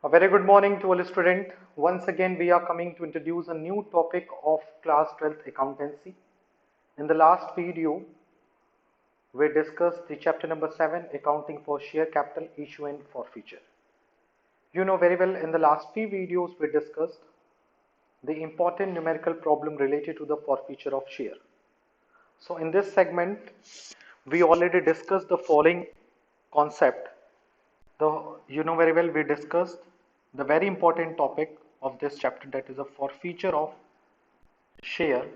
A very good morning to all students. Once again, we are coming to introduce a new topic of class 12th accountancy. In the last video, we discussed the chapter number 7, accounting for share capital issue and forfeiture. You know very well in the last few videos we discussed the important numerical problem related to the forfeiture of share. So in this segment, we already discussed the following concept. You know very well we discussed the very important topic of this chapter, that is a forfeiture of share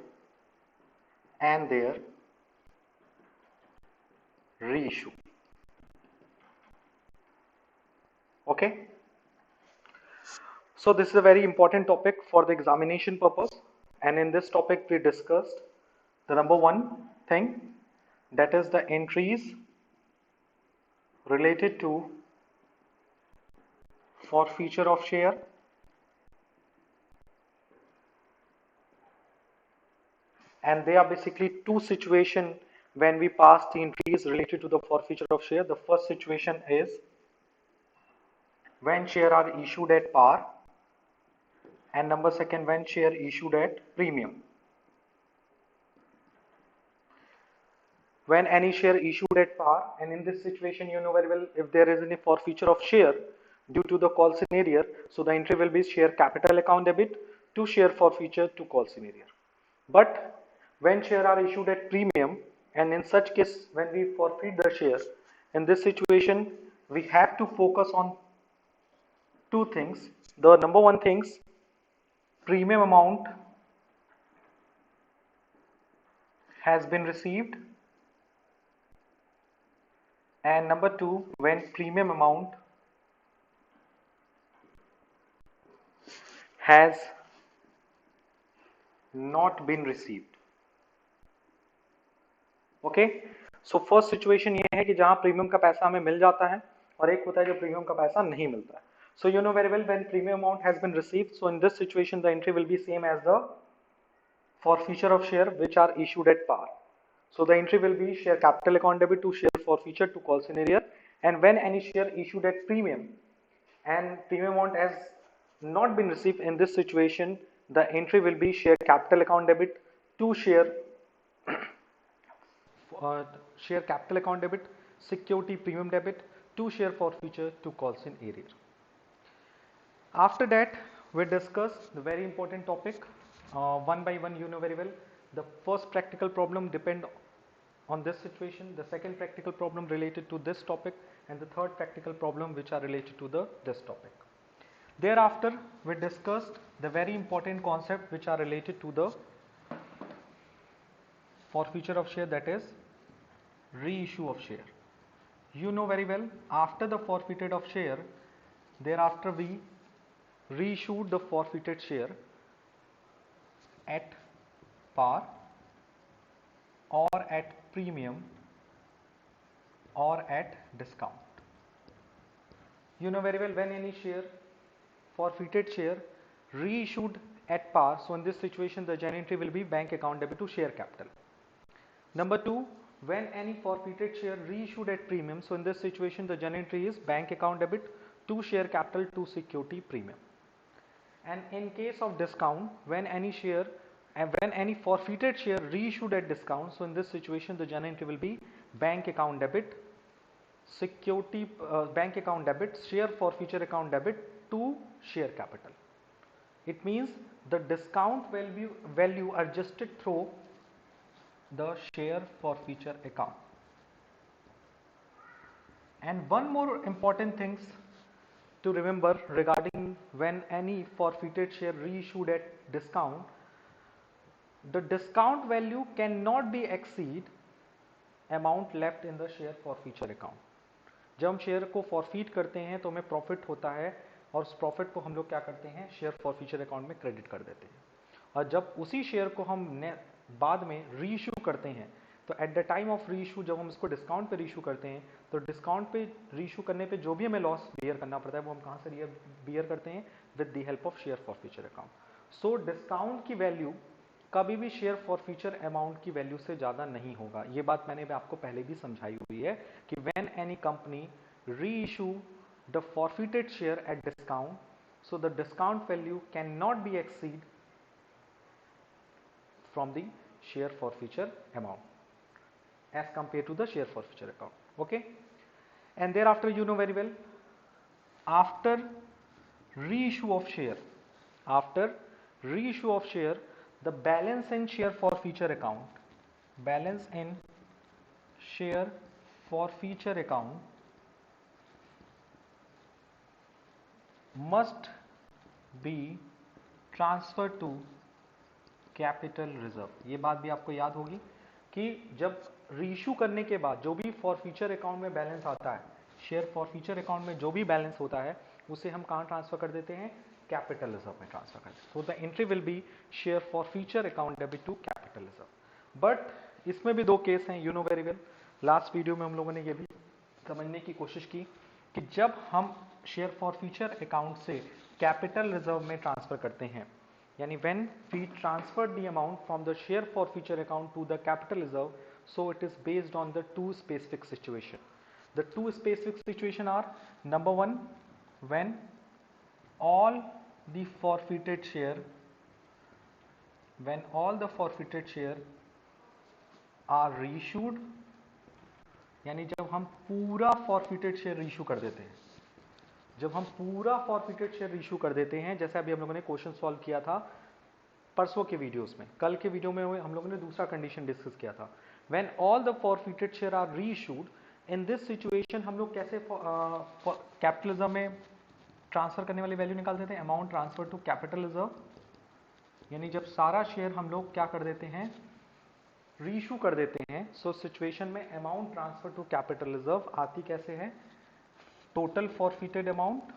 and their reissue. Okay, so this is a very important topic for the examination purpose, and in this topic we discussed the number one thing, that is the entries related to forfeiture of share and there are basically two situations when we pass the entries related to the forfeiture of share. The first situation is when share are issued at par, and number second when share issued at premium. When any share issued at par, and in this situation you know very well, if there is any forfeiture of share due to the call scenario, so the entry will be share capital account debit to share forfeiture to call scenario. But when share are issued at premium, and in such case when we forfeit the share, in this situation we have to focus on two things. The number one things, premium amount has been received, and number two, when premium amount has not been received. Okay, so first situation ये है कि जहां premium का पैसा हमें मिल जाता है और एक होता है जो प्रीमियम का पैसा नहीं मिलता है. So you know very well when premium amount has been received, so in this situation the entry will be same as the forfeiture of share which are issued at par. So the entry will be share capital account debit to share forfeiture to call scenario, and when any share issued at premium and premium amount has not been received, in this situation the entry will be share capital account debit to share capital account debit security premium debit to share forfeiture to calls in area. After that we discuss the very important topic one by one. You know very well the first practical problem depend on this situation, the second practical problem related to this topic, and the third practical problem which are related to this topic. Thereafter we discussed the very important concept which are related to the forfeiture of share, that is reissue of share. You know very well after the forfeited of share, thereafter we reissued the forfeited share at par or at premium or at discount. You know very well when any share, forfeited share reissued at par, so in this situation the journal entry will be bank account debit to share capital. Number two, when any forfeited share reissued at premium, so in this situation the journal entry is bank account debit to share capital to security premium. And in case of discount, when any share and when any forfeited share reissued at discount, so in this situation the journal entry will be bank account debit security bank account debit share forfeiture account debit to share capital. It means the discount value adjusted through the share forfeiture account. And one more important things to remember regarding when any forfeited share reissued at discount, the discount value cannot be exceed amount left in the share forfeiture account. जब हम share को forfeit करते हैं तो हमें profit होता है और उस प्रॉफिट को हम लोग क्या करते हैं, शेयर फॉरफीचर अकाउंट में क्रेडिट कर देते हैं. और जब उसी शेयर को हम बाद में रीइशू करते हैं, तो at the time of reissue जब हम इसको डिस्काउंट पे रीइशू करते हैं, तो डिस्काउंट पे रीइशू करने पे जो भी हमें लॉस बियर करना पड़ता है वो हम कहाँ से बियर करते हैं, with the help of share forfeiture account. So discount की वैल्यू कभी भी शेयर फॉरफीचर अमाउंट की वैल्यू से ज़्यादा नहीं होगा. ये बात मैंने आपको पहले भी समझाई हुई है कि when any company reissue the forfeited share at discount, so the discount value cannot be exceed from the share forfeiture amount as compared to the share forfeiture account. Okay, and thereafter you know very well, after reissue of share, the balance in share forfeiture account, must be transferred to capital reserve. ये बात भी आपको याद होगी कि जब reissue करने के बाद जो भी फॉरफीचर अकाउंट में बैलेंस आता है, शेयर फॉरफीचर अकाउंट में जो भी बैलेंस होता है उसे हम कहाँ ट्रांसफर कर देते हैं, कैपिटल रिजर्व में ट्रांसफर कर देते हैं। So the entry will be share forfeiture account debit to capital reserve. But इसमें भी दो केस हैं, you know very well. Last video में हम लोगों ने ये भी समझने की कोशिश की कि जब हम शेयर फॉरफीचर अकाउंट से कैपिटल रिजर्व में ट्रांसफर करते हैं, यानी when we transfer the amount from the share forfeiture account to the capital reserve, so it is based on the two specific situation. The two specific situation are, number one, when all the forfeited share are reissued, यानी जब हम पूरा forfeited share reissue कर देते हैं, जब हम पूरा फॉरफिटेड शेयर इशू कर देते हैं, जैसे अभी हम लोगों ने क्वेश्चन सॉल्व किया था परसों के वीडियोस में, कल के वीडियो में हम लोगों ने दूसरा कंडीशन डिस्कस किया था, when all the forfeited share are reissued, in this situation हम लोग कैसे कैपिटल रिजर्व में ट्रांसफर करने वाली वैल्यू निकाल देते हैं, amount transfer to capital reserve, यानी जब सारा शेयर हम लोग क्या कर देते हैं, रीइशू कर देते हैं। सो सिचुएशन में amount transfer to capital reserve आती कैसे है, total forfeited amount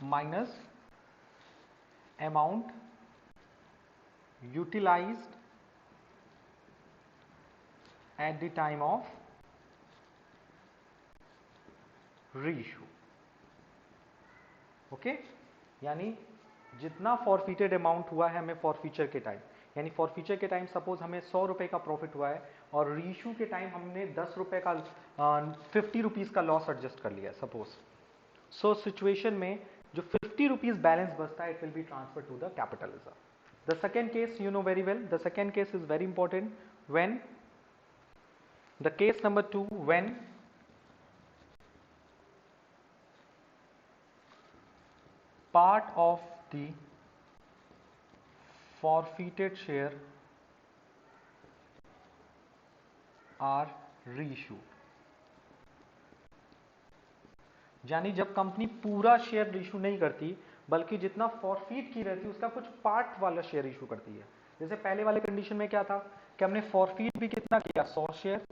minus amount utilized at the time of reissue। Okay, यानी जितना फॉरफिटेड अमाउंट हुआ है हमें फॉरफीचर के टाइम, यानी फॉरफीचर के टाइम सपोज हमें 100 रुपए का प्रॉफिट हुआ है और रीइश्यू के टाइम हमने 10 रुपए का 50 रुपीज का लॉस एडजस्ट कर लिया सपोज। सो सिचुएशन में जो 50 रुपीज बैलेंस बचता है, it will be transfer to the capital reserve. The second case you know very well, the second case is very important, when the case number 2, when part of the forfeited share are reissued, यानी जब company पूरा share reissue नहीं करती बल्कि जितना forfeit की रहती है उसका कुछ पार्ट वाला शेयर इशू करती है। जैसे पहले वाले कंडीशन में क्या था कि हमने फॉरफीट भी कितना किया, 100 शेयर,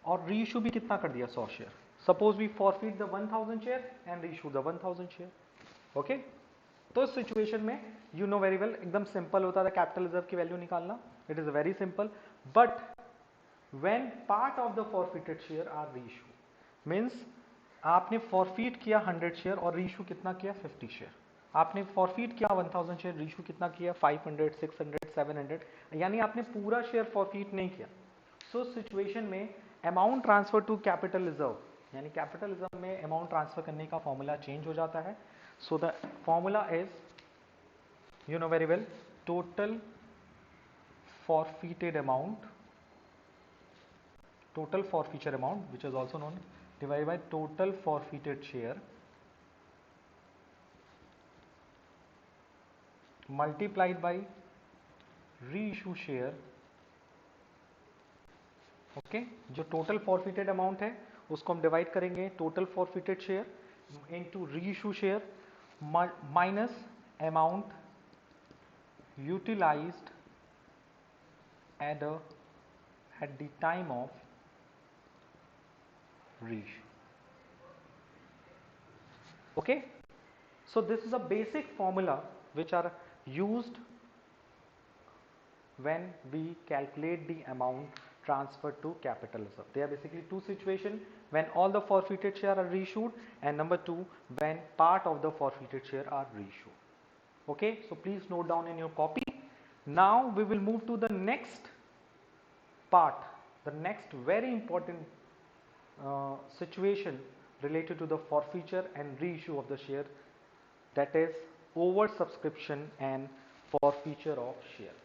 और रीइश्यू भी कितना कर दिया, 100 share. Suppose we forfeit the 1000 share and reissue the 1000 share. Okay, तो इस सिचुएशन में यू नो वेरी वेल एकदम सिंपल होता था कैपिटल रिजर्व की वैल्यू निकालना, it is very simple. But when part of the forfeited share are reissue, means आपने forfeit किया 100 शेयर और रीइश्यू कितना किया, 50 शेयर। आपने फॉरफीट किया 1000 शेयर, रीइश्यू कितना किया, 500, 600, 700, यानी आपने पूरा शेयर फॉरफीट नहीं किया। सो सिचुएशन में amount transfer to capital reserve, यानी कैपिटल रिजर्व में अमाउंट ट्रांसफर करने का फॉर्मूला चेंज हो जाता है। So the formula is, you know very well, total forfeited amount, total forfeiture amount, which is also known, divided by total forfeited share multiplied by reissue share। Okay, जो total forfeited amount है उसको हम divide करेंगे total forfeited share into reissue share minus amount utilized at the time of reissue। Okay, so this is a basic formula which are used when we calculate the amount transferred to capital reserve. There are basically two situations, when all the forfeited share are reissued, and number two, when part of the forfeited share are reissued. Okay, so please note down in your copy. Now we will move to the next part, the next very important situation related to the forfeiture and reissue of the share, that is oversubscription and forfeiture of share.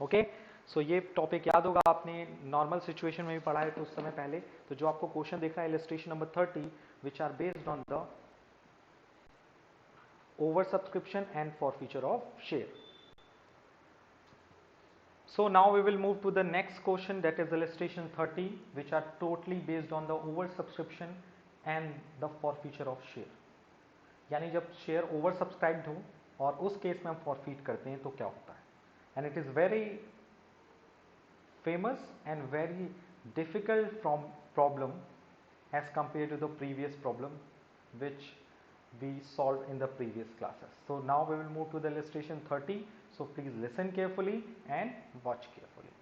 Okay, so ये topic याद होगा, आपने normal situation में भी पढ़ा है कुछ समय पहले. तो जो आपको क्वेश्चन दिख रहा है illustration number 30, which are based on the oversubscription and forfeiture of share. So now we will move to the next question, that is illustration 30, which are totally based on the oversubscription and the forfeiture of share. यानी जब share oversubscribed हो और उस case में हम forfeit करते हैं तो क्या होता है. And it is very famous and very difficult problem as compared to the previous problem which we solved in the previous classes. So now we will move to the illustration 30. So please listen carefully and watch carefully.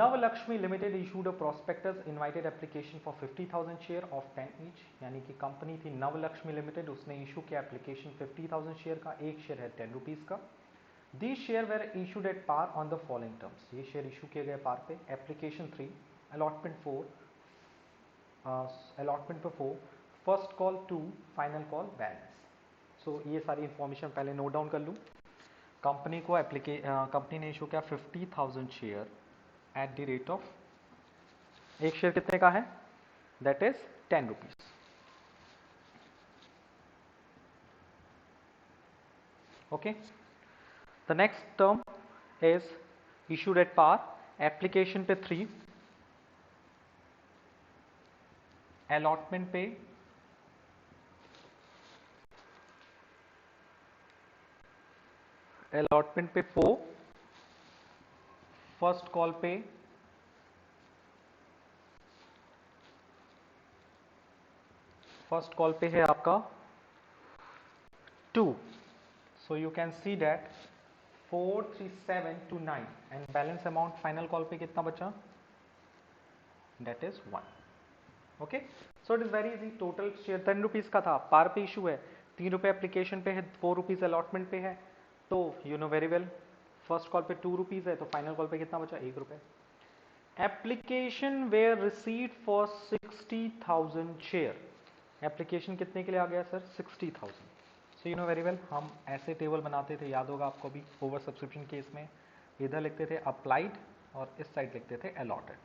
Navlakshmi Limited issued a prospectus invited application for 50,000 share of 10 each. यानी कि company थी नवलक्ष्मी limited, उसने issue किया application 50,000 share का, एक share है 10 rupees का. These share were issued at par on the following terms. ये शेयर इशू किए गए पार पे. Application 3, allotment 4, first call 2, final call balance. So ये सारी इंफॉर्मेशन पहले नोट डाउन कर लूँ. कंपनी को कंपनी ने इशू किया 50,000 share at the rate of, एक शेयर कितने का है, that is 10 rupees. Okay, the next term is issued at par. Application पे 3, अलॉटमेंट पे अलॉटमेंट पे 4, फर्स्ट कॉल पे है आपका 2. So you can see that 4, 3, 7 to 9 and balance amount final call पे कितना बचा, that is 1. Okay, so it is very easy. Total share 10 rupees का था, पार पे इशू है, 3 रुपए एप्लीकेशन पे है, 4 रुपीज अलॉटमेंट पे है. तो you know very well, first call पे 2 रुपीज है, तो फाइनल कॉल पे कितना बचा, 1 रुपए. Application were received for 60,000 share. Application कितने के लिए आ गया sir, 60,000. So you know very well, हम ऐसे टेबल बनाते थे, याद होगा आपको भी, ओवर सब्सक्रिप्शन केस में इधर लिखते थे अप्लाइड और इस साइड लिखते थे allotted,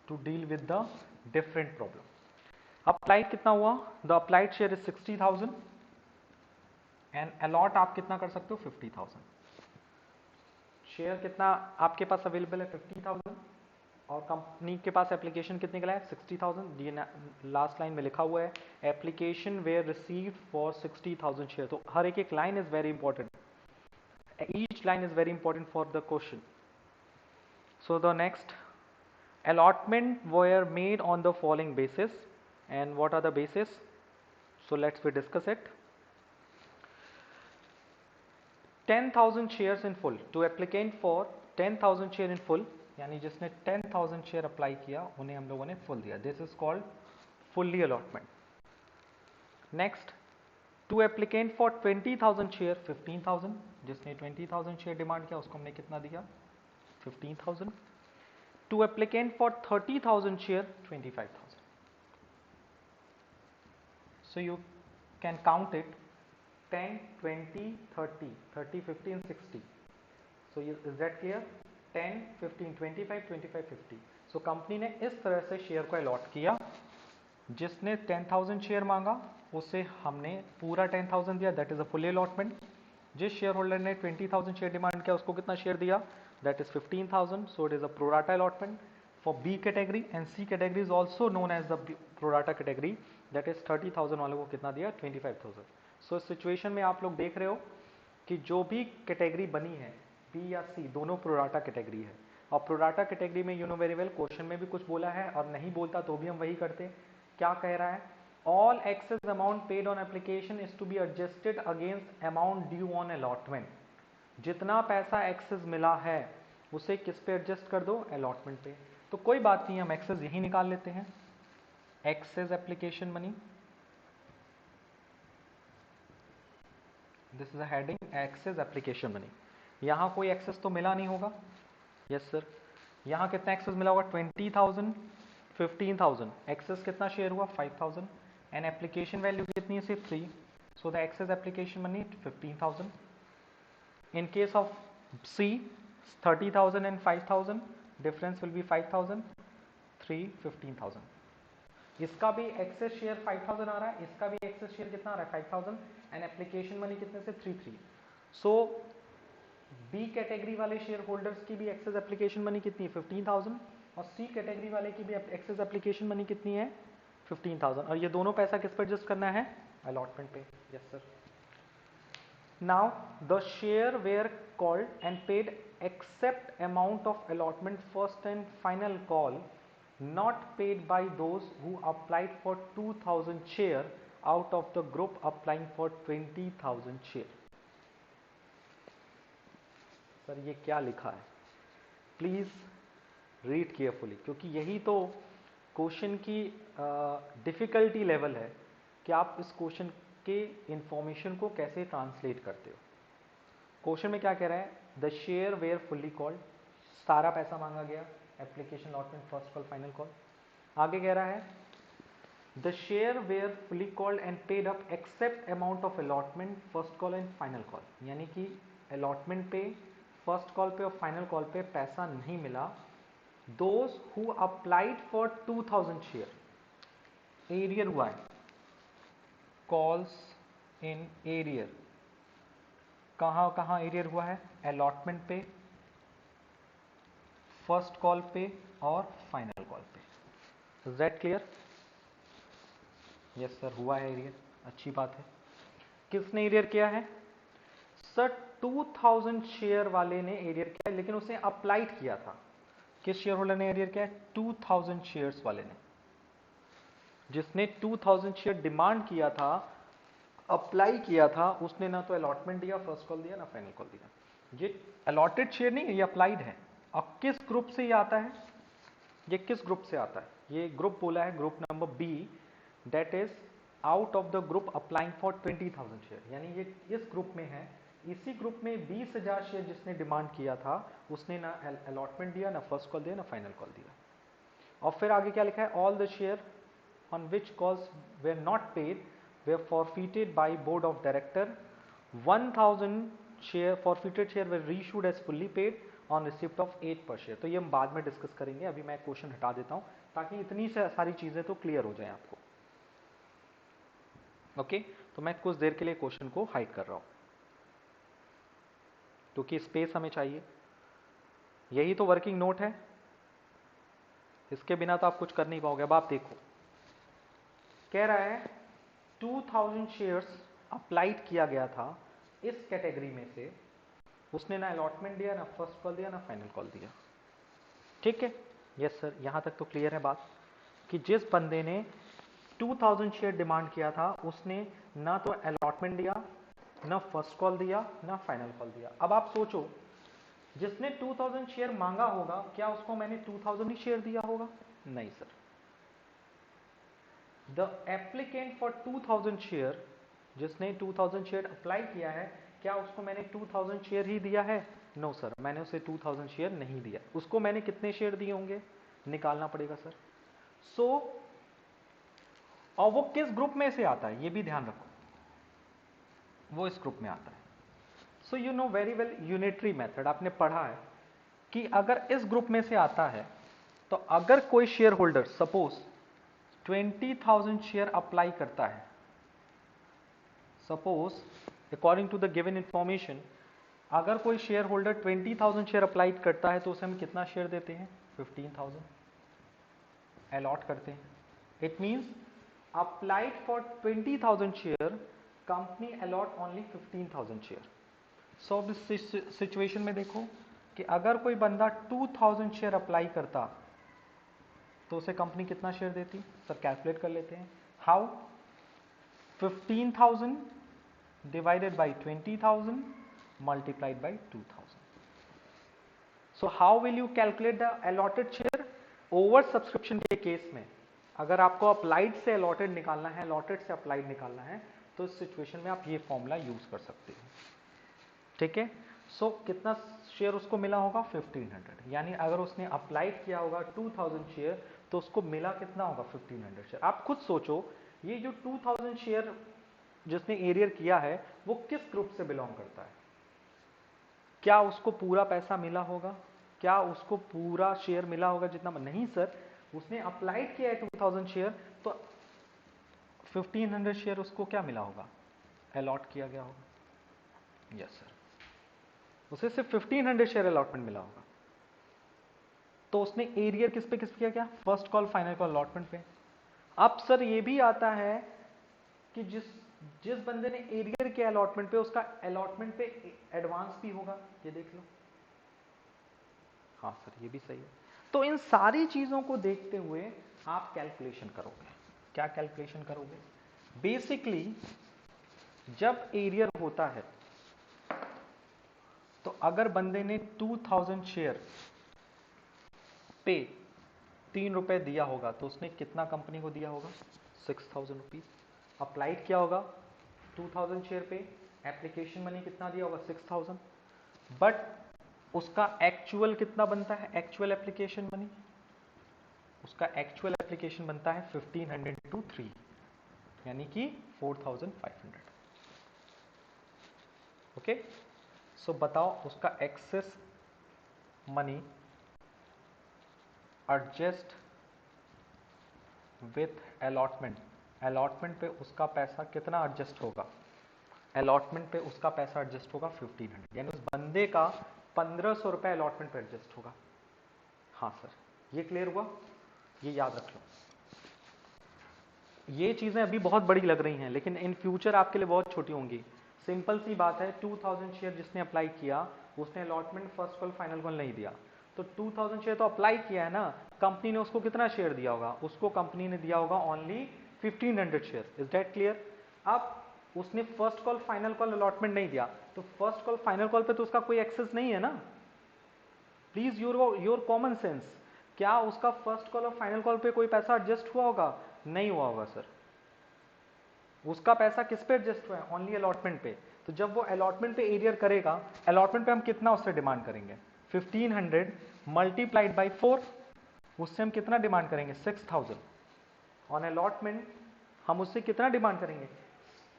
to deal with the different problem. Applied कितना हुआ, the applied share is 60,000 and allot आप कितना कर सकते हो, 50,000. शेयर कितना आपके पास अवेलेबल है, 50,000, और कंपनी के पास एप्लीकेशन कितने का है, 60,000. लास्ट लाइन में लिखा हुआ है application were received for 60,000 share. तो हर एक line is very important, each line is very important for the question. So the next, allotment were made on the following basis, and what are the basis, so let's we discuss it. 10,000 shares in full to applicant for 10,000 share in full, यानी जिसने 10,000 share apply किया उन्हें हम लोगों ने full दिया, this is called fully allotment. Next, two applicant for 20,000 share 15,000, जिसने 20,000 share demand किया उसको हमने कितना दिया, 15,000. To applicant for 30,000 share 25,000. So you can count it 10, 20, 30, 30, 50 and 60. So is that clear? 10, 15, 25, 25, 50. So company ने इस तरह से शेयर को अलॉट किया. जिसने 10,000 शेयर मांगा उसे हमने पूरा 10,000 दिया, that is a full allotment. जिस शेयर होल्डर ने 20,000 शेयर डिमांड किया उसको कितना शेयर दिया, that is 15,000. So it is a pro rata allotment for B category, and C category is also known as the pro rata category, that is 30,000 वालों को कितना दिया, 25,000. So इस सिचुएशन में आप लोग देख रहे हो कि जो भी कैटेगरी बनी है B या C दोनों pro rata कैटेगरी है. और pro rata कैटेगरी में you know very well question में भी कुछ बोला है और नहीं बोलता तो भी हम वही करते. क्या कह रहा है, all excess amount paid on application is to be adjusted against amount due on allotment. जितना पैसा एक्सेस मिला है उसे किस पे एडजस्ट कर दो, अलॉटमेंट पे. तो कोई बात नहीं, हम एक्सेस यही निकाल लेते हैं, excess application money, this is a heading excess application money. यहां कोई एक्सेस तो मिला नहीं होगा, यस सर. यहाँ कितना एक्सेस मिला होगा 20,000, 15,000, एक्सेस कितना शेयर हुआ 5,000 एंड एप्लीकेशन वैल्यू कितनी है सिर्फ 3, so the excess application money 15,000. In case of C, 30,000 and 5,000, difference will be 5,000, 3, 15,000. इसका भी एक्सेस शेयर 5,000 आ रहा है, इसका भी एक्सेस शेयर कितना आ रहा है 5,000 एंड एप्लीकेशन मनी कितने से 3. सो बी कैटेगरी वाले शेयर होल्डर्स की भी एक्सेस एप्लीकेशन मनी कितनी है 15,000 और सी कैटेगरी वाले की भी एक्सेस एप्लीकेशन मनी कितनी है 15,000. और ये दोनों पैसा किस पर एडजस्ट करना है अलॉटमेंट पे. Yes sir. Now the share were called and paid except amount of allotment first and final call not paid by those who applied for 2,000 share out of the group applying for 20,000 share. Sir ये क्या लिखा है please read carefully, क्योंकि यही तो question की difficulty level है कि आप इस क्वेश्चन के इंफॉर्मेशन को कैसे ट्रांसलेट करते हो. क्वेश्चन में क्या कह रहा है, the share were fully called, सारा पैसा मांगा गया, application allotment first call final call. आगे कह रहा है the share were fully called and paid up except amount of allotment first call and final call. यानी कि अलॉटमेंट पे, फर्स्ट कॉल पे और फाइनल कॉल पे पैसा नहीं मिला. Those who applied for 2,000 share, arrear हुआ है, कॉल्स इन एरियर. कहाँ कहाँ एरियर हुआ है, अलॉटमेंट पे, फर्स्ट कॉल पे और फाइनल कॉल पे. Is that clear? Yes sir हुआ है एरियर, अच्छी बात है. किसने एरियर किया है सर, 2,000 शेयर वाले ने एरियर किया है, लेकिन उसने अप्लाइड किया था. किस शेयर होल्डर ने एरियर किया है, 2,000 शेयर्स वाले ने. जिसने 2,000 शेयर डिमांड किया था, अप्लाई किया था, उसने ना तो अलॉटमेंट दिया, फर्स्ट कॉल दिया, ना फाइनल कॉल दिया. ये अलॉटेड शेयर नहीं है, ये अप्लाइड है. अब किस ग्रुप से ये आता है, ये किस ग्रुप से आता है, ये ग्रुप बोला है group number B, that is out of the group applying for 20,000 share. यानी ये इस ग्रुप में है. इसी ग्रुप में 20,000 शेयर जिसने डिमांड किया था, उसने ना अलॉटमेंट दिया, ना फर्स्ट कॉल दिया, ना फाइनल कॉल दिया. और फिर आगे क्या लिखा है, all the share on which calls were not paid were forfeited by board of director. 1,000 share forfeited share were reissued as fully paid on receipt of 8 per share. तो ये हम बाद में डिस्कस करेंगे, अभी मैं क्वेश्चन हटा देता हूँ ताकि इतनी सारी चीजें तो क्लियर हो जाए आपको. ओके तो मैं कुछ देर के लिए क्वेश्चन को हाइड कर रहा हूँ क्योंकि स्पेस हमें चाहिए. यही तो वर्किंग नोट है, इसके बिना तो आप कुछ कर नहीं पाओगे. अब आप देखो, कह रहा है 2,000 शेयर्स अप्लाइड किया गया था इस कैटेगरी में से, उसने ना अलॉटमेंट दिया, ना फर्स्ट कॉल दिया, ना फाइनल कॉल दिया. ठीक है, यस सर, यहां तक तो क्लियर है बात कि जिस बंदे ने 2,000 शेयर डिमांड किया था, उसने ना तो अलॉटमेंट दिया, ना फर्स्ट कॉल दिया, ना फाइनल कॉल दिया. अब आप सोचो, जिसने 2,000 शेयर मांगा होगा, क्या उसको मैंने 2,000 ही शेयर दिया होगा? नहीं sir. The applicant for 2,000 share, जिसने 2,000 शेयर अप्लाई किया है, क्या उसको मैंने 2,000 शेयर ही दिया है? नो सर, मैंने उसे 2,000 शेयर नहीं दिया. उसको मैंने कितने शेयर दिए होंगे निकालना पड़ेगा सर. सो और वो किस ग्रुप में से आता है ये भी ध्यान रखो, वो इस ग्रुप में आता है. So you know very well unitary method आपने पढ़ा है कि अगर इस ग्रुप में से आता है तो अगर कोई share holder suppose 20,000 share apply करता है, suppose according to the given information, अगर कोई शेयर होल्डर 20,000 शेयर अप्लाई करता है तो उसे हम कितना शेयर देते हैं? 15,000 अलॉट करते हैं. It means applied for 20,000 share, company allot only 15,000 share. So इस सिचुएशन में देखो कि अगर कोई बंदा 2,000 शेयर अप्लाई करता तो उसे कंपनी कितना शेयर देती? सर कैलकुलेट कर लेते हैं. How? 15,000 divided by 20,000 multiplied by 2,000. So how will you calculate the allotted share? Over subscription के केस में अगर आपको अप्लाइड से अलॉटेड निकालना है, अलॉटेड से अप्लाइड निकालना है, तो इस सिचुएशन में आप ये फॉर्मूला यूज कर सकते हैं. ठीक है. सो कितना शेयर उसको मिला होगा 1500, यानी अगर उसने अप्लाइड किया होगा 2000 शेयर तो उसको मिला कितना होगा 1500 शेयर। आप खुद सोचो ये जो 2000 शेयर जिसने एरियर किया है वो किस ग्रुप से बिलोंग करता है? क्या उसको पूरा पैसा मिला होगा? क्या उसको पूरा शेयर मिला होगा जितना? नहीं सर, उसने अप्लाइड किया है 2000 शेयर तो 1500 शेयर उसको क्या मिला होगा? अलॉट किया गया होगा। यस सर, उसे सिर्फ 1500 शेयर अलॉटमेंट मिला होगा। तो उसने एरियर किस पे किया क्या? First call final call allotment पे। अब सर ये भी आता है कि जिस बंदे ने एरियर किया अलॉटमेंट पे उसका अलॉटमेंट पे एडवांस भी होगा, ये देख लो। हाँ सर ये भी सही है। तो इन सारी चीजों को देखते हुए आप कैलकुलेशन करोगे। क्या कैलकुलेशन करोगे? बेसिकली जब एरियर होता है तो अगर बंदे ने 2000 शेयर पे 3 रुपए दिया होगा तो उसने कितना कंपनी को दिया होगा? 6000 रुपीज। अप्लाइड किया होगा 2000 शेयर पे, एप्लीकेशन मनी कितना दिया होगा? 6000। बट उसका एक्चुअल कितना बनता है? एक्चुअल एप्लीकेशन मनी, उसका एक्चुअल एप्लीकेशन बनता है 1500 टू 3, यानी कि 4500। ओके, सो बताओ उसका excess money adjust with allotment, allotment पे उसका पैसा कितना एडजस्ट होगा? अलॉटमेंट पे उसका पैसा एडजस्ट होगा 1500, यानी उस बंदे का 1500 रुपए अलॉटमेंट पे एडजस्ट होगा। हाँ सर ये क्लियर हुआ? ये याद रख लो। ये चीजें अभी बहुत बड़ी लग रही हैं लेकिन इन फ्यूचर आपके लिए बहुत छोटी होंगी। सिंपल सी बात है, 2000 शेयर जिसने अप्लाई किया उसने allotment first call final call नहीं दिया, तो 2000 शेयर तो अप्लाई किया है ना, कंपनी ने उसको कितना शेयर दिया होगा? उसको कंपनी ने दिया होगा only 1500 share. Is that clear? अब उसने first call final call allotment नहीं दिया तो फर्स्ट कॉल फाइनल कॉल पे तो उसका कोई एक्सेस नहीं है ना। प्लीज योर कॉमन सेंस, क्या उसका फर्स्ट कॉल और फाइनल कॉल पे कोई पैसा एडजस्ट हुआ होगा? नहीं हुआ होगा सर। उसका पैसा किस पे एडजस्ट हुआ है? ओनली अलॉटमेंट पे। तो जब वो अलॉटमेंट पे एरियर करेगा, अलॉटमेंट पे हम कितना उससे डिमांड करेंगे? 1500 मल्टीप्लाइड बाई 4, उससे हम कितना डिमांड करेंगे? 6000। ऑन अलॉटमेंट हम उससे कितना डिमांड करेंगे?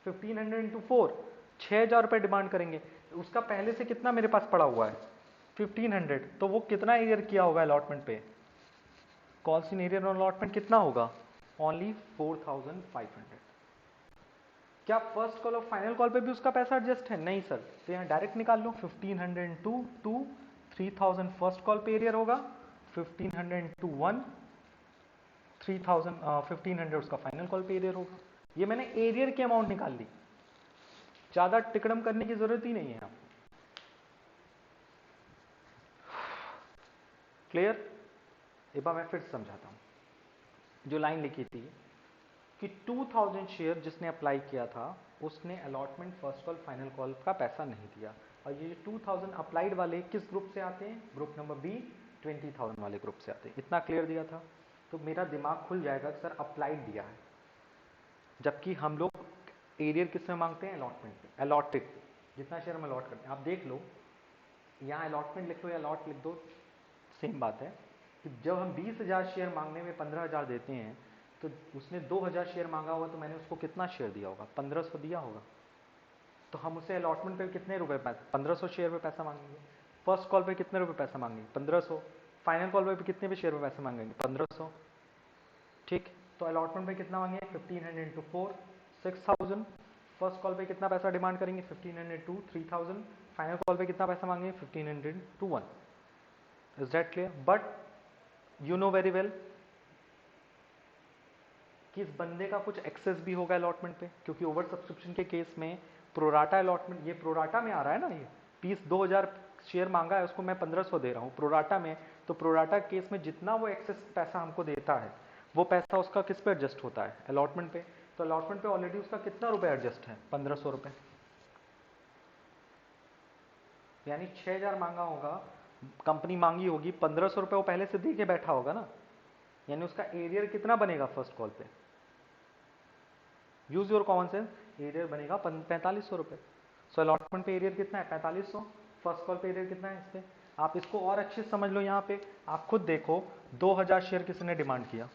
1500 इंटू 4, 6000 रुपए डिमांड करेंगे। उसका पहले से कितना मेरे पास पड़ा हुआ है? 1500। तो वो कितना एरियर किया होगा अलॉटमेंट पे? Calls in arrear on allotment कितना होगा? ओनली 4500। क्या फर्स्ट कॉल और फाइनल कॉल पे भी उसका पैसा एडजस्ट है? नहीं सर। तो यहाँ डायरेक्ट निकाल लो, 1500 इंटू 2, 3000 फर्स्ट कॉल पे एरियर होगा, 1500 इंटू 1, 3000 1500 उसका फाइनल कॉल पे एरियर होगा। ये मैंने एरियर की अमाउंट निकाल ली, ज्यादा टिकड़म करने की जरूरत ही नहीं है आपको। क्लियर? एक बार मैं फिर समझाता हूं। जो लाइन लिखी थी कि 2000 शेयर जिसने अप्लाई किया था उसने allotment first call final call का पैसा नहीं दिया, और ये 2000 अप्लाइड वाले किस ग्रुप से आते हैं? ग्रुप नंबर बी, 20,000 वाले ग्रुप से आते हैं। इतना क्लियर दिया था तो मेरा दिमाग खुल जाएगा कि सर अप्लाइड दिया है, जबकि हम लोग एरियर किस में मांगते हैं? अलॉटमेंट पे, अलॉटेड, जितना शेयर हम अलॉट करते हैं। आप देख लो यहाँ अलॉटमेंट लिख लो या अलॉट लिख दो, सेम बात है कि जब हम 20,000 शेयर मांगने में 15,000 देते हैं तो उसने 2,000 शेयर मांगा होगा तो मैंने उसको कितना शेयर दिया होगा? 1500 दिया होगा। तो हम उसे अलॉटमेंट पे कितने रुपए 1500 शेयर पे पैसा मांगेंगे। फर्स्ट कॉल पे कितने रुपए पैसा मांगेंगे? 1500। फाइनल कॉल पे कितने पे शेयर पे पैसा मांगेंगे? 1500। ठीक, तो अलॉटमेंट पे कितना मांगेंगे? 1500 इंटू 4, 6000। फर्स्ट कॉल पे कितना पैसा डिमांड करेंगे? 1500 टू 3000। फाइनल कॉल पे कितना पैसा मांगेंगे? 1500 to 1। Is that clear? But you know very well कि इस बंदे का कुछ एक्सेस भी होगा अलॉटमेंट पे, क्योंकि ओवर सब्सक्रिप्शन के केस में प्रोराटा अलॉटमेंट, ये प्रोराटा में आ रहा है ना, ये पीस 2000 शेयर मांगा है उसको मैं 1500 दे रहा हूँ प्रोराटा में, तो प्रोराटा केस में जितना वो एक्सेस पैसा हमको देता है वो पैसा उसका किस पे एडजस्ट होता है? अलॉटमेंट पे। तो अलॉटमेंट पे ऑलरेडी उसका कितना रुपए एडजस्ट है? 1500 रुपए, यानी 6000 मांगा होगा, कंपनी मांगी होगी 1500 रुपए वो पहले से दे के बैठा होगा ना, यानी उसका एरियर कितना बनेगा फर्स्ट कॉल पे? Use your common sense, arrear बनेगा 4500 रुपए। सो अलॉटमेंट पे एरियर कितना है? 4500। फर्स्ट कॉल पे एरियर कितना है इस पे, आप इसको और अच्छे से समझ लो। यहाँ पे आप खुद देखो 2000 शेयर किसी ने डिमांड किया,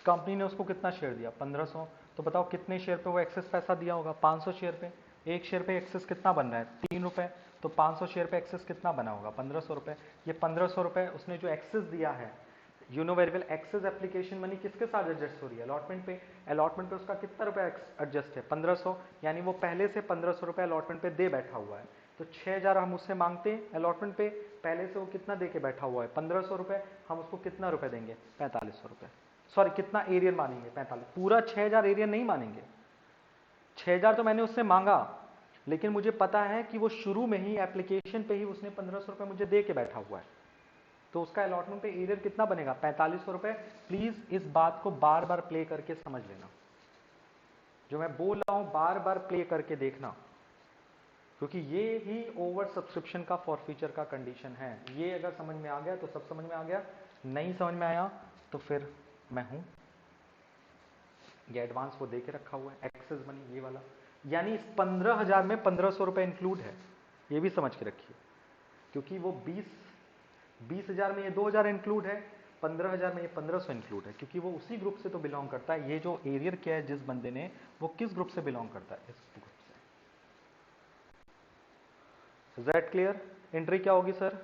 कंपनी ने उसको कितना शेयर दिया 1500, तो बताओ कितने शेयर पे वो एक्सेस पैसा दिया होगा 500 शेयर पे। एक शेयर पे एक्सेस कितना बन रहा है 3 रुपए, तो 500 शेयर पे एक्सेस कितना बना होगा 1500 रुपए। ये 1500 रुपए उसने जो एक्सेस दिया है, you know very well excess application money किसके साथ एडजस्ट हो रही है, अलॉटमेंट पे। अलॉटमेंट पे उसका कितना रुपया एडजस्ट है 1500, यानी वो पहले से 1500 रुपये अलॉटमेंट पे दे बैठा हुआ है। तो 6000 हम उससे मांगते हैं अलॉटमेंट पे, पहले से वो कितना दे के बैठा हुआ है 1500 रुपये, हम उसको कितना रुपए देंगे 4500 रुपये। सॉरी कितना एरियर मानेंगे 45, पूरा 6000 एरियर नहीं मानेंगे। 6000 तो मैंने उससे मांगा, लेकिन मुझे पता है कि वो शुरू में ही एप्लीकेशन पे ही उसने 1500 रुपये मुझे दे के बैठा हुआ है, तो उसका अलॉटमेंट पे एरियर कितना बनेगा 4500 रुपये। प्लीज इस बात को बार बार प्ले करके समझ लेना, जो मैं बोल रहा हूं बार बार प्ले करके देखना, क्योंकि ये ही ओवर सब्सक्रिप्शन का फॉरफीचर का कंडीशन है। ये अगर समझ में आ गया तो सब समझ में आ गया, नहीं समझ में आया तो फिर मैं हूं। ये एडवांस वो दे के रखा हुआ है एक्सेस मनी ये वाला, यानी इस 15,000 में 1500 रुपये इंक्लूड है, ये भी समझ के रखिए। क्योंकि वो 20,000 में ये 2000 इंक्लूड है, 15,000 में ये 1500 इंक्लूड है, क्योंकि वो उसी ग्रुप से तो बिलोंग करता है। ये जो एरियर किया है जिस बंदे ने, वो किस ग्रुप से बिलोंग करता है, इस ग्रुप से। Is that clear? एंट्री क्या होगी सर?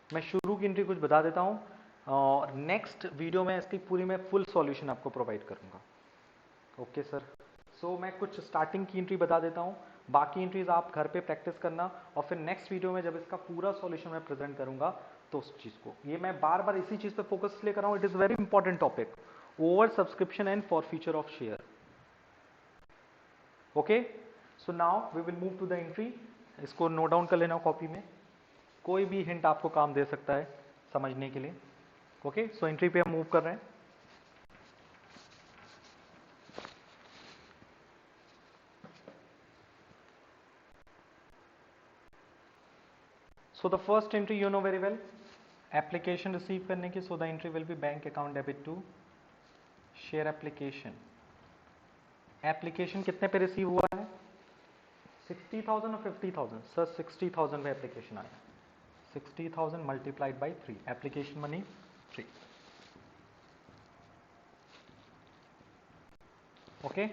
मैं शुरू की एंट्री कुछ बता देता हूं, और नेक्स्ट वीडियो में इसकी पूरी मैं फुल सॉल्यूशन आपको प्रोवाइड करूंगा। Okay sir. सो मैं कुछ स्टार्टिंग की एंट्री बता देता हूँ, बाकी एंट्रीज आप घर पे प्रैक्टिस करना, और फिर नेक्स्ट वीडियो में जब इसका पूरा सॉल्यूशन मैं प्रेजेंट करूंगा तो उस चीज को, ये मैं बार बार इसी चीज पे फोकस इसलिए कर रहा हूँ, it is very important topic, over subscription and forfeiture of share. Okay, so now we will move to the entry. इसको नोट डाउन कर लेना कॉपी में, कोई भी हिंट आपको काम दे सकता है समझने के लिए। ओके, सो एंट्री पे हम मूव कर रहे हैं। So the first entry you know very well, application receive करने की। So the entry will be bank account debit to share application. Application कितने पे रिसीव हुआ है 60,000 और 50,000? सर 60,000 पे एप्लीकेशन आया, 60,000 multiplied by 3, application money 3। Okay,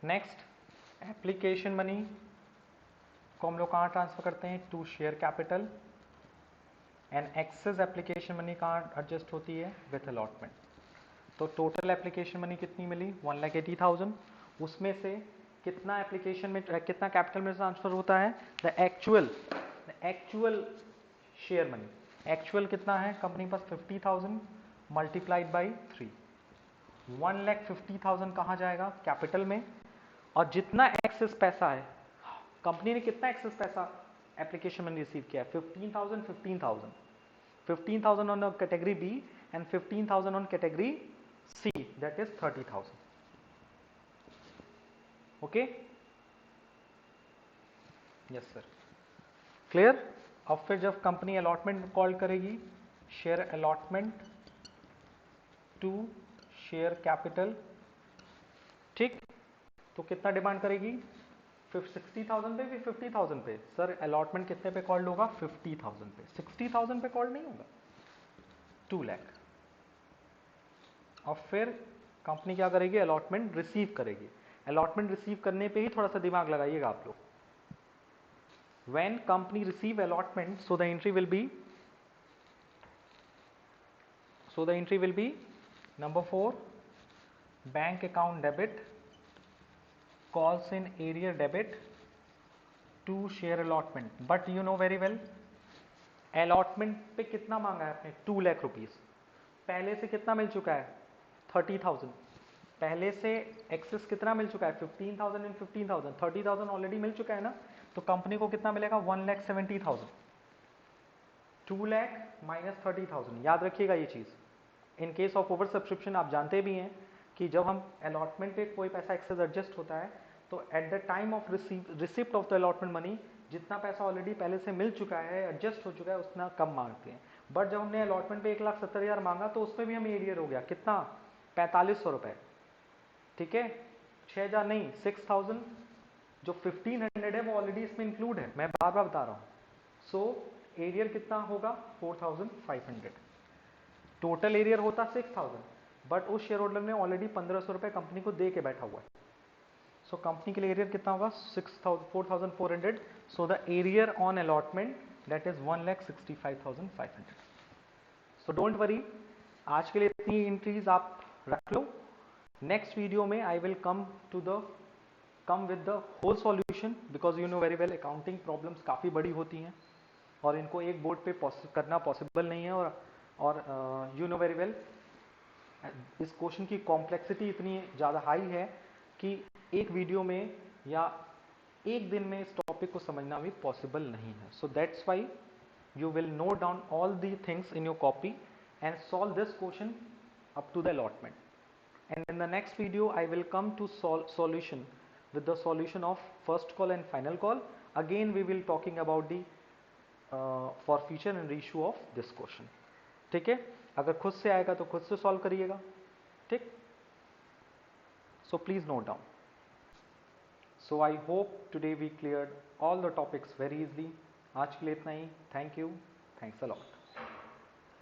next application money को हम लोग कहाँ ट्रांसफर करते हैं, to share capital, and excess application money कहाँ एडजस्ट होती है, विथ अलॉटमेंट। तो टोटल एप्लीकेशन मनी कितनी मिली 1,80,000, उसमें से कितना एप्लीकेशन में, कितना कैपिटल में ट्रांसफर होता है, the actual share money. Actual कितना है कंपनी पास 50,000 मल्टीप्लाइड बाई 3, 1,50,000 कहाँ जाएगा कैपिटल में, और जितना एक्सेस पैसा है कंपनी ने, कितना एक्सेस पैसा एप्लीकेशन में रिसीव किया है 15,000, 15,000, 15,000 on category B and 15,000 on category C, that is 30,000। Okay, yes sir, clear. अब फिर जब कंपनी अलॉटमेंट कॉल करेगी, share allotment to share capital, ठीक, तो कितना डिमांड करेगी 60,000 पे भी 50,000 पे। सर अलॉटमेंट कितने पे कॉल्ड होगा 50,000 पे, 60,000 पे कॉल्ड नहीं होगा, 2 लाख। और फिर कंपनी क्या करेगी, अलॉटमेंट रिसीव करेगी। अलॉटमेंट रिसीव करने पे ही थोड़ा सा दिमाग लगाइएगा आप लोग। When company receive allotment, so the entry will B number 4, bank account debit calls in area debit to share allotment, but you know very well allotment पे कितना मांगा है आपने 2 लाख रुपीस, पहले से कितना मिल चुका है 30,000, पहले से एक्सेस कितना मिल चुका है 15,000 एंड 15,000, 30,000 ऑलरेडी मिल चुका है ना, तो कंपनी को कितना मिलेगा 1,70,000, 2 लाख माइनस 30,000। याद रखिएगा ये चीज, in case of over subscription आप जानते भी हैं कि जब हम अलॉटमेंट पे कोई पैसा एक्सेस एडजस्ट होता है, तो at the time of receipt of the allotment money, जितना पैसा ऑलरेडी पहले से मिल चुका है, एडजस्ट हो चुका है, उतना कम मांगते हैं। बट जब हमने अलॉटमेंट पे 1,70,000 मांगा, तो उसमें भी हमें एरियर हो गया कितना 4,500 रुपए, ठीक है, 6,000 नहीं 6,000 जो 1500 है वो ऑलरेडी इसमें इंक्लूड है, मैं बार बार बता रहा हूँ. सो एरियर कितना होगा 4500. टोटल एरियर होता 6000, बट उस शेयर होल्डर ने ऑलरेडी 1500 रुपये कंपनी को दे के बैठा हुआ है. सो कंपनी के लिए एरियर कितना होगा 4400. So the arrear on allotment that is 1,65,500. So don't worry, आज के लिए इतनी एंट्रीज आप रख लो. नेक्स्ट वीडियो में I will come with the whole solution, because you know very well accounting problems काफ़ी बड़ी होती हैं और इनको एक बोर्ड पे करना पॉसिबल नहीं है. और यू नो वेरी वेल इस क्वेश्चन की कॉम्प्लेक्सिटी इतनी ज़्यादा हाई है कि एक वीडियो में या एक दिन में इस टॉपिक को समझना भी पॉसिबल नहीं है. So that's why you will note down all the things in your copy and solve this question up to the allotment. And in the next video I will come to solution with the solution of first call and final call. Again we will talking about the forfeiture and reissue of this question. ठीक है, अगर खुद से आएगा तो खुद से solve करिएगा. ठीक, so please note down. So I hope today we cleared all the topics very easily. आज के लिए इतना ही. Thank you, thanks a lot.